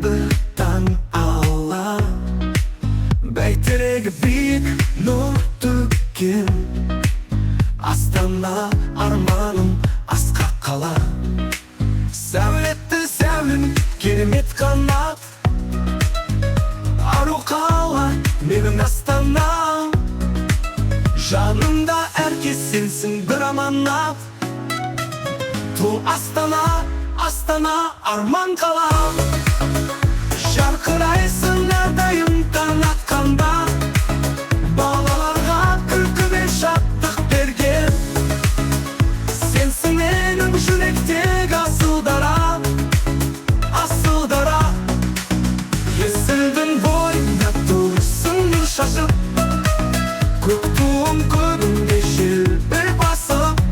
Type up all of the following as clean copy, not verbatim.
Erbir'den Allah Beyterek büyük nur dökün Astana armanım asqa qala Sevletті sevlim керемет kanat Arу qala менің Астанам Жанымда herkes sensin bir amanat Ту Астана, Астана arman qala Жарқырайсың әрдайым таң атқанда Балаларға күлкі мен шаттық берген Сенсің менің жүректегі асыл дара Асыл дара Есілдің бойында тұрсың нұр шашып Көк туым көбінде желбір басып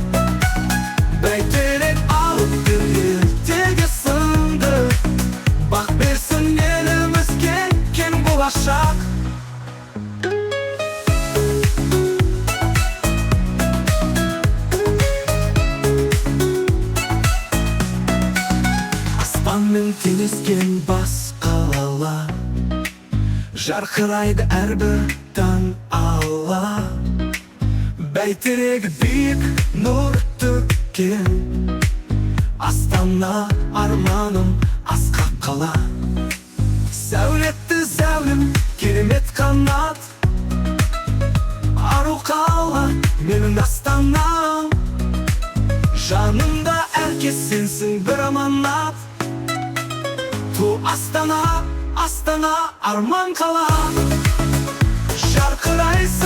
Бәйтерек алып бір ертегі сынды Бақ берсін елімізге кең болашақ Аспанмен теңескен бас қалалар Жарқырайды әрбір таң ала Бәйтерек биік нұр төккен Астана арманым асқақ қала Сәулетті зәулім керемет қанат Ару қала менің Астанам Жанымда herkes sensin bir amanat Ту Астана, Астана арман қала Жарқырайсың